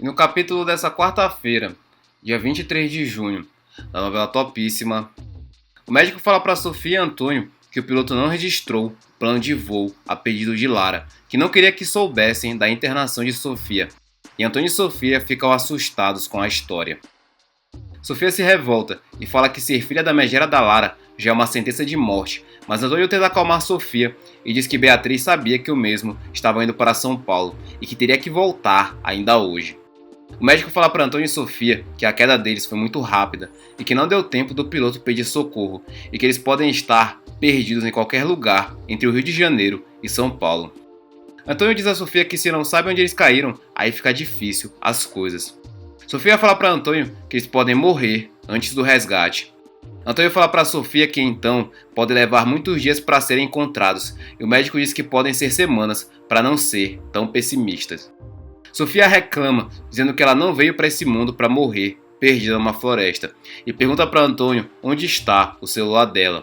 E no capítulo dessa quarta-feira, dia 23 de junho, da novela Topíssima, o médico fala para Sofia e Antônio que o piloto não registrou o plano de voo a pedido de Lara, que não queria que soubessem da internação de Sofia. E Antônio e Sofia ficam assustados com a história. Sofia se revolta e fala que ser filha da megera da Lara já é uma sentença de morte, mas Antônio tenta acalmar Sofia e diz que Beatriz sabia que o mesmo estava indo para São Paulo e que teria que voltar ainda hoje. O médico fala para Antônio e Sofia que a queda deles foi muito rápida e que não deu tempo do piloto pedir socorro e que eles podem estar perdidos em qualquer lugar entre o Rio de Janeiro e São Paulo. Antônio diz a Sofia que se não sabe onde eles caíram, aí fica difícil as coisas. Sofia fala para Antônio que eles podem morrer antes do resgate. Antônio fala para Sofia que então pode levar muitos dias para serem encontrados e o médico diz que podem ser semanas para não ser tão pessimistas. Sofia reclama, dizendo que ela não veio para esse mundo para morrer, perdida numa floresta, e pergunta para Antônio onde está o celular dela.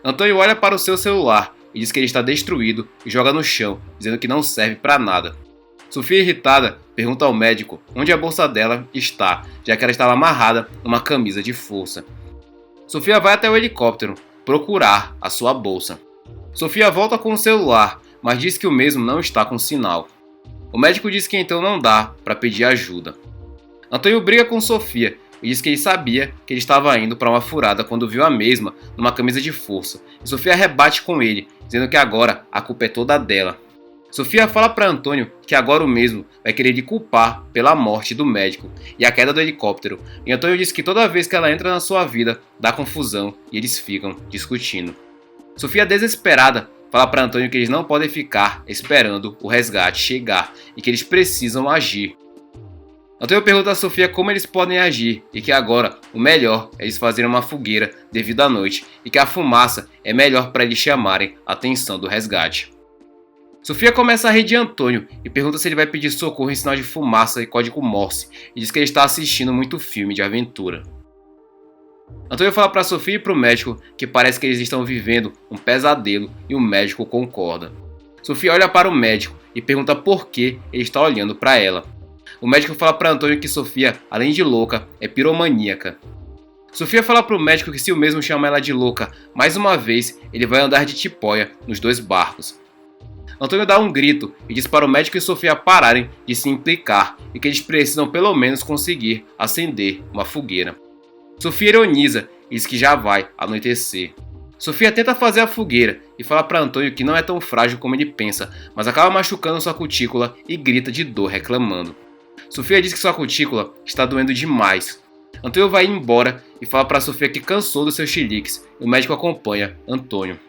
Antônio olha para o seu celular e diz que ele está destruído e joga no chão, dizendo que não serve para nada. Sofia, irritada, pergunta ao médico onde a bolsa dela está, já que ela estava amarrada numa camisa de força. Sofia vai até o helicóptero procurar a sua bolsa. Sofia volta com o celular, mas diz que o mesmo não está com sinal. O médico diz que então não dá para pedir ajuda. Antônio briga com Sofia e diz que ele sabia que ele estava indo para uma furada quando viu a mesma numa camisa de força. E Sofia rebate com ele, dizendo que agora a culpa é toda dela. Sofia fala para Antônio que agora o mesmo vai querer lhe culpar pela morte do médico e a queda do helicóptero. E Antônio diz que toda vez que ela entra na sua vida, dá confusão e eles ficam discutindo. Sofia, desesperada, fala para Antônio que eles não podem ficar esperando o resgate chegar e que eles precisam agir. Antônio pergunta a Sofia como eles podem agir e que agora o melhor é eles fazerem uma fogueira devido à noite e que a fumaça é melhor para eles chamarem a atenção do resgate. Sofia começa a rir de Antônio e pergunta se ele vai pedir socorro em sinal de fumaça e código Morse e diz que ele está assistindo muito filme de aventura. Antônio fala para Sofia e para o médico que parece que eles estão vivendo um pesadelo e o médico concorda. Sofia olha para o médico e pergunta por que ele está olhando para ela. O médico fala para Antônio que Sofia, além de louca, é piromaníaca. Sofia fala para o médico que se o mesmo chama ela de louca, mais uma vez ele vai andar de tipóia nos dois barcos. Antônio dá um grito e diz para o médico e Sofia pararem de se implicar e que eles precisam pelo menos conseguir acender uma fogueira. Sofia ironiza e diz que já vai anoitecer. Sofia tenta fazer a fogueira e fala para Antônio que não é tão frágil como ele pensa, mas acaba machucando sua cutícula e grita de dor reclamando. Sofia diz que sua cutícula está doendo demais. Antônio vai embora e fala para Sofia que cansou dos seus chiliques e o médico acompanha Antônio.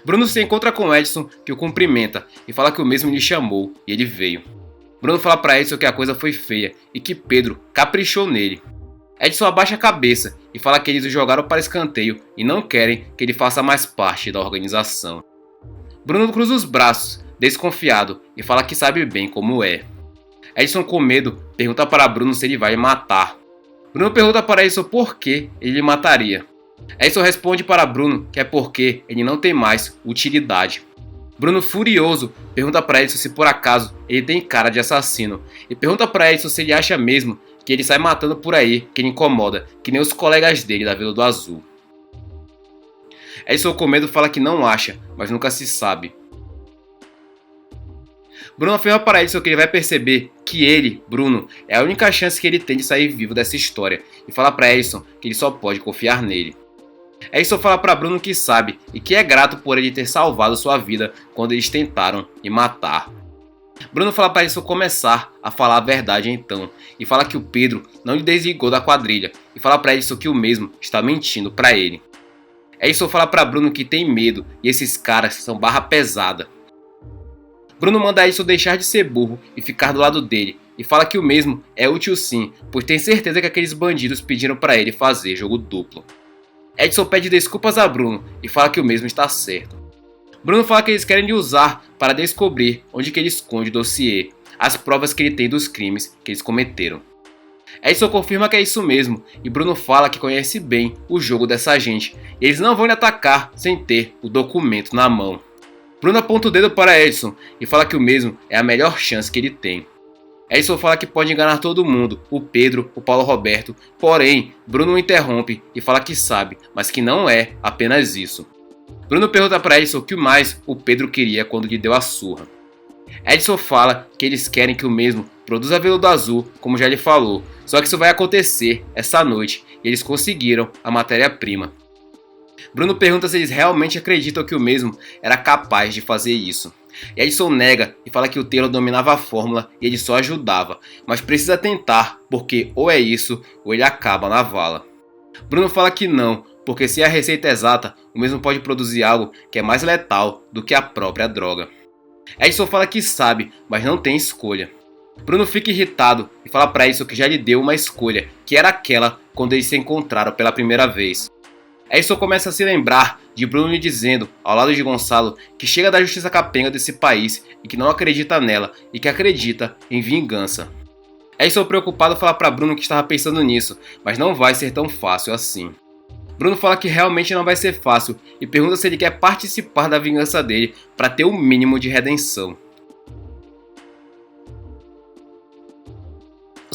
Bruno se encontra com Edson, que o cumprimenta e fala que o mesmo lhe chamou e ele veio. Bruno fala para Edson que a coisa foi feia e que Pedro caprichou nele. Edson abaixa a cabeça e fala que eles o jogaram para escanteio e não querem que ele faça mais parte da organização. Bruno cruza os braços, desconfiado, e fala que sabe bem como é. Edson, com medo, pergunta para Bruno se ele vai matar. Bruno pergunta para Edson por que ele mataria. Edson responde para Bruno que é porque ele não tem mais utilidade. Bruno, furioso, pergunta para Edson se por acaso ele tem cara de assassino e pergunta para Edson se ele acha mesmo que ele sai matando por aí que ele incomoda, que nem os colegas dele da Vila do Azul. Edson, com medo, fala que não acha, mas nunca se sabe. Bruno afirma para Edson que ele vai perceber que ele, Bruno, é a única chance que ele tem de sair vivo dessa história e fala para Edson que ele só pode confiar nele. Edson fala para Bruno que sabe e que é grato por ele ter salvado sua vida quando eles tentaram lhe matar. Bruno fala para Edson começar a falar a verdade então e fala que o Pedro não lhe desligou da quadrilha e fala para Edson que o mesmo está mentindo para ele. Edson fala para Bruno que tem medo e esses caras são barra pesada. Bruno manda Edson deixar de ser burro e ficar do lado dele e fala que o mesmo é útil sim, pois tem certeza que aqueles bandidos pediram para ele fazer jogo duplo. Edson pede desculpas a Bruno e fala que o mesmo está certo. Bruno fala que eles querem lhe usar para descobrir onde que ele esconde o dossiê, as provas que ele tem dos crimes que eles cometeram. Edson confirma que é isso mesmo e Bruno fala que conhece bem o jogo dessa gente e eles não vão lhe atacar sem ter o documento na mão. Bruno aponta o dedo para Edson e fala que o mesmo é a melhor chance que ele tem. Edson fala que pode enganar todo mundo, o Pedro, o Paulo Roberto, porém, Bruno o interrompe e fala que sabe, mas que não é apenas isso. Bruno pergunta para Edson o que mais o Pedro queria quando lhe deu a surra. Edson fala que eles querem que o mesmo produza veludo azul, como já lhe falou, só que isso vai acontecer essa noite e eles conseguiram a matéria-prima. Bruno pergunta se eles realmente acreditam que o mesmo era capaz de fazer isso. Edson nega e fala que o Taylor dominava a fórmula e ele só ajudava, mas precisa tentar porque ou é isso ou ele acaba na vala. Bruno fala que não, porque se é a receita exata, o mesmo pode produzir algo que é mais letal do que a própria droga. Edson fala que sabe, mas não tem escolha. Bruno fica irritado e fala para Edson que já lhe deu uma escolha, que era aquela quando eles se encontraram pela primeira vez. Edson começa a se lembrar de Bruno lhe dizendo, ao lado de Gonçalo, que chega da justiça capenga desse país e que não acredita nela e que acredita em vingança. Edson preocupado fala para Bruno que estava pensando nisso, mas não vai ser tão fácil assim. Bruno fala que realmente não vai ser fácil e pergunta se ele quer participar da vingança dele para ter o mínimo de redenção.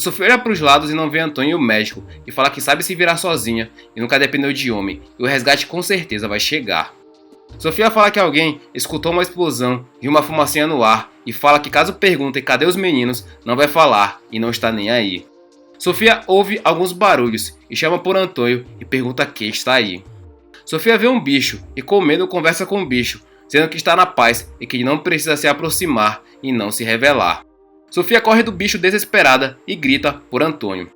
Sofia olha para os lados e não vê Antônio e o médico e fala que sabe se virar sozinha e nunca dependeu de homem e o resgate com certeza vai chegar. Sofia fala que alguém escutou uma explosão e uma fumacinha no ar e fala que caso perguntem cadê os meninos não vai falar e não está nem aí. Sofia ouve alguns barulhos e chama por Antônio e pergunta quem está aí. Sofia vê um bicho e com medo conversa com o bicho, dizendo que está na paz e que não precisa se aproximar e não se revelar. Sofia corre do bicho desesperada e grita por Antônio.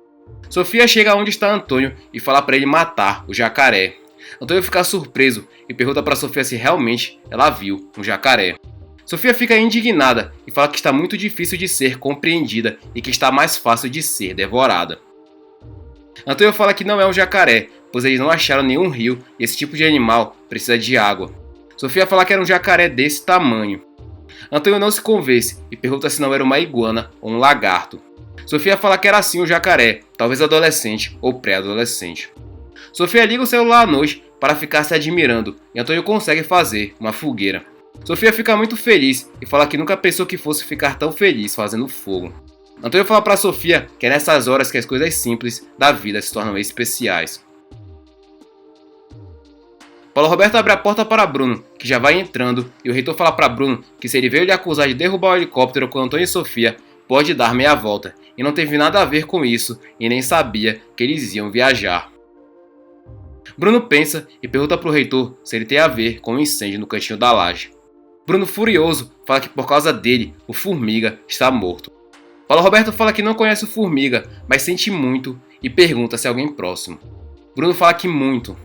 Sofia chega onde está Antônio e fala para ele matar o jacaré. Antônio fica surpreso e pergunta para Sofia se realmente ela viu um jacaré. Sofia fica indignada e fala que está muito difícil de ser compreendida e que está mais fácil de ser devorada. Antônio fala que não é um jacaré, pois eles não acharam nenhum rio e esse tipo de animal precisa de água. Sofia fala que era um jacaré desse tamanho. Antônio não se convence e pergunta se não era uma iguana ou um lagarto. Sofia fala que era sim um jacaré, talvez adolescente ou pré-adolescente. Sofia liga o celular à noite para ficar se admirando e Antônio consegue fazer uma fogueira. Sofia fica muito feliz e fala que nunca pensou que fosse ficar tão feliz fazendo fogo. Antônio fala para Sofia que é nessas horas que as coisas simples da vida se tornam especiais. Paulo Roberto abre a porta para Bruno, que já vai entrando, e o reitor fala para Bruno que se ele veio lhe acusar de derrubar o helicóptero com Antônio e Sofia, pode dar meia volta, e não teve nada a ver com isso, e nem sabia que eles iam viajar. Bruno pensa e pergunta para o reitor se ele tem a ver com o incêndio no cantinho da laje. Bruno, furioso, fala que por causa dele, o Formiga está morto. Paulo Roberto fala que não conhece o Formiga, mas sente muito, e pergunta se é alguém próximo. Bruno fala que muito.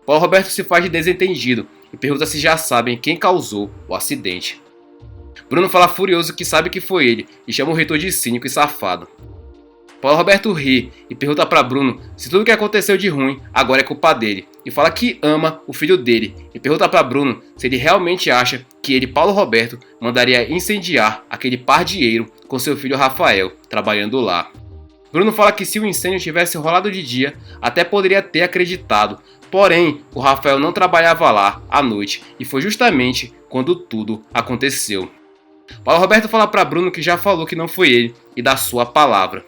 Paulo Roberto se faz de desentendido e pergunta se já sabem quem causou o acidente. Bruno fala furioso que sabe que foi ele e chama o reitor de cínico e safado. Paulo Roberto ri e pergunta para Bruno se tudo que aconteceu de ruim agora é culpa dele e fala que ama o filho dele e pergunta para Bruno se ele realmente acha que ele, Paulo Roberto, mandaria incendiar aquele pardieiro com seu filho Rafael trabalhando lá. Bruno fala que se o incêndio tivesse rolado de dia, até poderia ter acreditado, porém o Rafael não trabalhava lá à noite e foi justamente quando tudo aconteceu. Paulo Roberto fala para Bruno que já falou que não foi ele e dá sua palavra.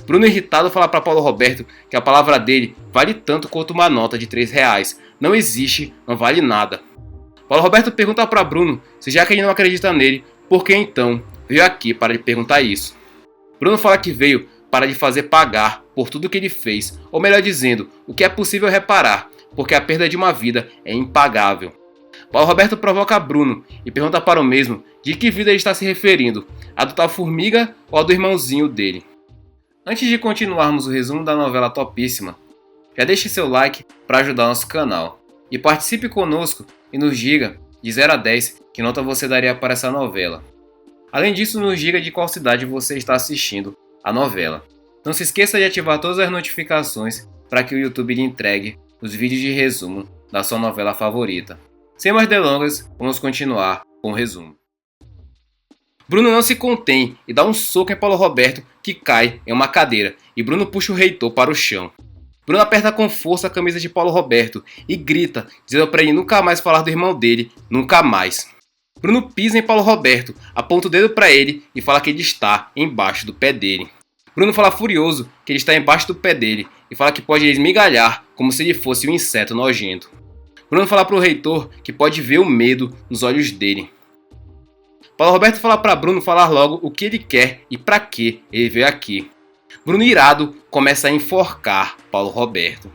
Bruno, irritado, fala para Paulo Roberto que a palavra dele vale tanto quanto uma nota de R$3. Não existe, não vale nada. Paulo Roberto pergunta para Bruno se já que ele não acredita nele, por que então veio aqui para lhe perguntar isso. Bruno fala que veio para lhe fazer pagar por tudo que ele fez, ou melhor dizendo, o que é possível reparar, porque a perda de uma vida é impagável. Paulo Roberto provoca Bruno e pergunta para o mesmo de que vida ele está se referindo, a do tal Formiga ou a do irmãozinho dele. Antes de continuarmos o resumo da novela Topíssima, já deixe seu like para ajudar nosso canal. E participe conosco e nos diga, de 0 a 10, que nota você daria para essa novela. Além disso, nos diga de qual cidade você está assistindo a novela. Não se esqueça de ativar todas as notificações para que o YouTube lhe entregue os vídeos de resumo da sua novela favorita. Sem mais delongas, vamos continuar com o resumo. Bruno não se contém e dá um soco em Paulo Roberto, que cai em uma cadeira, e Bruno puxa o reitor para o chão. Bruno aperta com força a camisa de Paulo Roberto e grita, dizendo para ele nunca mais falar do irmão dele, nunca mais. Bruno pisa em Paulo Roberto, aponta o dedo para ele e fala que ele está embaixo do pé dele. Bruno fala furioso que ele está embaixo do pé dele e fala que pode esmigalhar como se ele fosse um inseto nojento. Bruno fala para o reitor que pode ver o medo nos olhos dele. Paulo Roberto fala para Bruno falar logo o que ele quer e para que ele veio aqui. Bruno, irado, começa a enforcar Paulo Roberto.